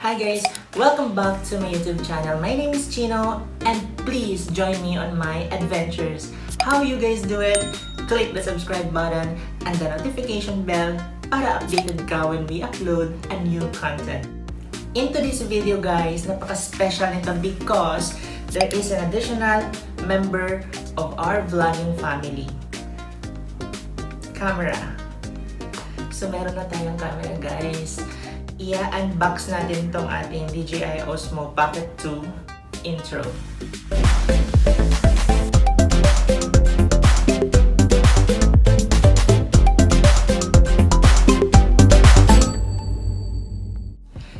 Hi guys! Welcome back to my YouTube channel. My name is Chino and please join me on my adventures. How you guys do it? Click the subscribe button and the notification bell para updated ka when we upload a new content. Into this video guys, napaka-special nito because there is an additional member of our vlogging family. Camera. So meron na tayong camera guys. I-unbox natin tong ating DJI Osmo Pocket 2 intro.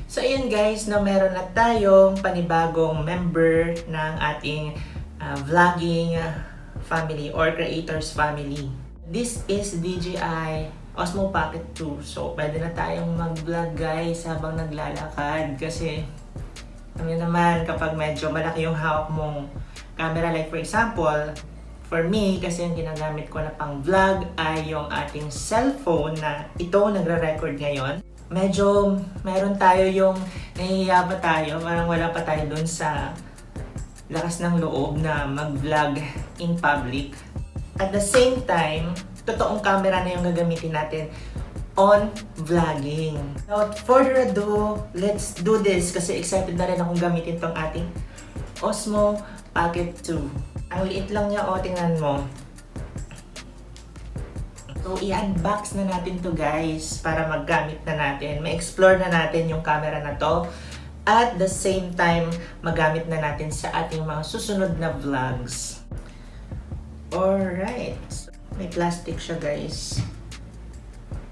So ayun guys, meron na tayong panibagong member ng ating vlogging family or creators family. This is DJI Osmo Pocket 2. So, pwede na tayong mag-vlog guys habang naglalakad. Kasi, alam naman, kapag medyo malaki yung hawak mong camera, like for example, for me, kasi yung ginagamit ko na pang vlog ay yung ating cellphone na ito nagre-record ngayon. Medyo, meron tayo yung nahihiya pa tayo, parang wala pa tayo dun sa lakas ng loob na mag-vlog in public. At the same time, totoong camera na yung gagamitin natin on vlogging. Without further ado, let's do this kasi excited na rin akong gamitin tong ating Osmo Pocket 2. Ang liit lang niya, tingnan mo. So, i-unbox na natin to guys para maggamit na natin. Ma-explore na natin yung camera na to. At the same time, magamit na natin sa ating mga susunod na vlogs. Alright. May plastic siya guys.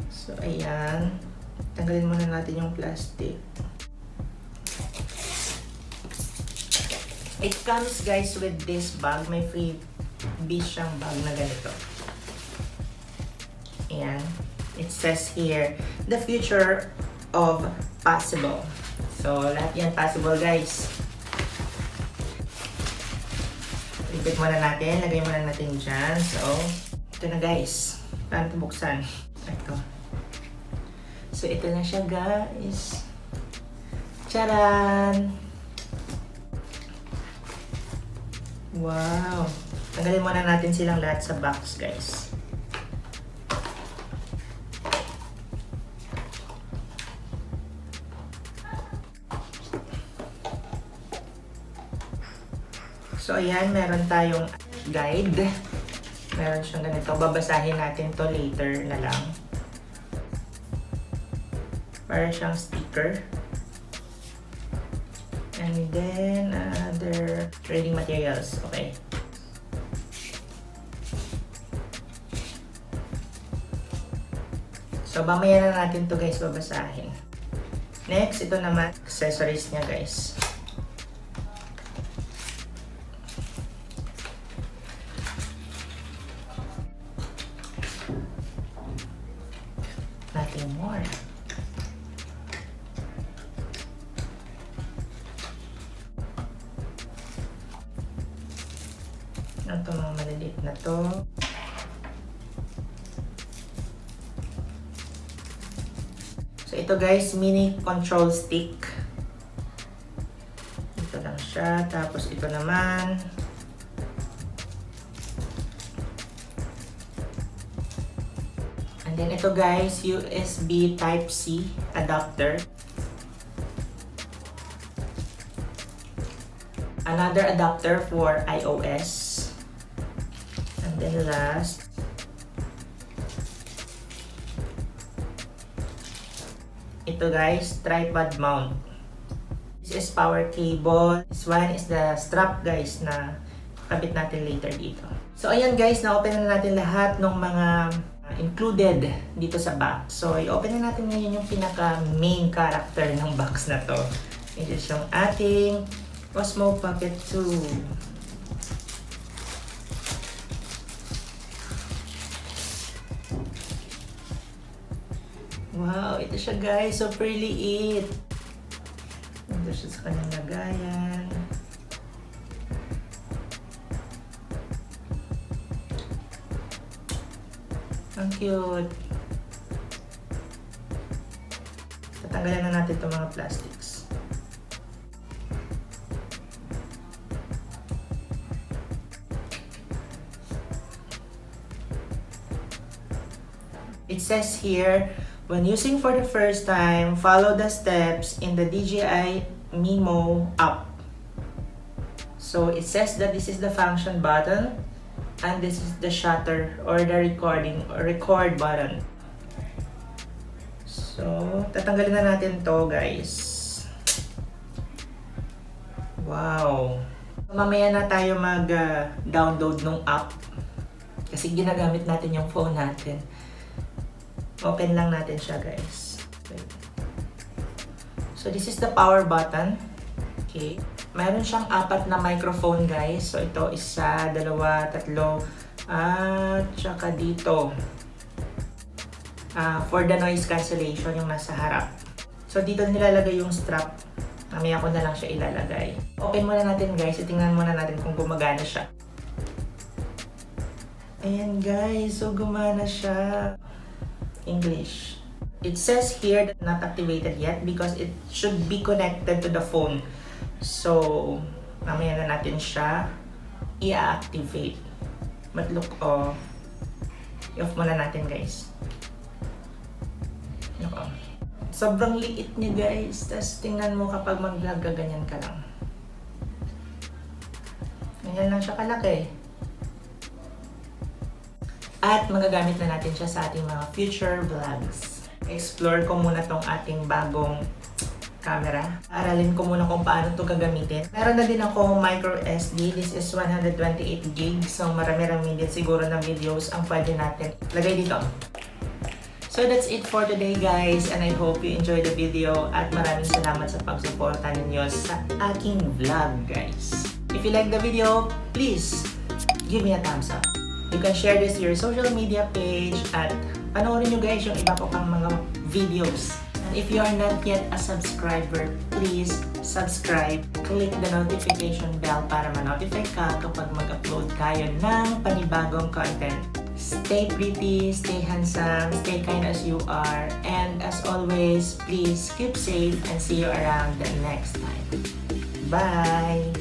So ayan. Tanggalin muna natin yung plastic. It comes guys with this bag. May freebie siyang bag na ganito. Ayan. It says here, the future of possible. So lahat yan possible guys. Lipit muna natin. Lagay muna natin dyan. So ito na guys. Paano ito buksan? Ito. So ito na siya guys. Charan! Wow! Tanggalin muna natin silang lahat sa box guys. So ayan, meron tayong guide. Meron siyang ganito. Babasahin natin to later na lang. Para siyang sticker. And then, other trading materials. Okay. So, mamaya na natin to guys babasahin. Next, ito naman, accessories niya guys. Nothing more. Ito mga maliliit na to. So ito guys, mini control stick. Ito lang siya. Tapos ito naman. And then ito guys, USB Type-C adapter. Another adapter for iOS. And then last, ito guys, tripod mount. This is power cable. This one is the strap guys na kabit natin later dito. So ayan guys, na-open na natin lahat ng mga included dito sa box. So i-open na natin ngayon yung pinaka main character ng box na to. Ito yung ating Osmo Pocket 2. Wow, ito siya guys, super liit. Ito siya sa kanyang lagayan. Ang cute. Tatanggalan na natin itong mga plastics. It says here, when using for the first time, follow the steps in the DJI Mimo app. So it says that this is the function button and this is the shutter or the record button. So, tatanggalin na natin to, guys. Wow! Mamaya na tayo mag-download ng app kasi ginagamit natin yung phone natin. Open lang natin siya, guys. So, this is the power button. Okay. Meron siyang 4 na microphone, guys. So, ito, 1, 2, 3, at saka dito. For the noise cancellation, yung nasa harap. So, dito nilalagay yung strap. Mamaya ko na lang siya ilalagay. Open muna natin, guys. Tingnan muna natin kung gumagana siya. Ayan, guys. So, gumana siya. English. It says here that not activated yet because it should be connected to the phone. So, mamaya na natin siya i-activate. But look, i-off muna natin, guys. Look, sobrang liit niya, guys. Tapos tingnan mo kapag mag-vlog ka, ganyan ka lang. Ganyan lang siya kalaki. At magagamit na natin siya sa ating mga future vlogs. Explore ko muna tong ating bagong camera. Aralin ko muna kung paano ito gagamitin. Meron na din ako micro SD. This is 128 GB. So marami-rami din siguro na videos ang pwede natin lagay dito. So that's it for today, guys. And I hope you enjoyed the video. At maraming salamat sa pagsuporta ninyo sa aking vlog, guys. If you like the video, please give me a thumbs up. You can share this to your social media page at panoorin nyo, guys, yung iba ko pang mga videos. And if you are not yet a subscriber, please subscribe. Click the notification bell para ma-notify ka kapag mag-upload tayo ng panibagong content. Stay pretty, stay handsome, stay kind as you are. And as always, please keep safe and see you around the next time. Bye!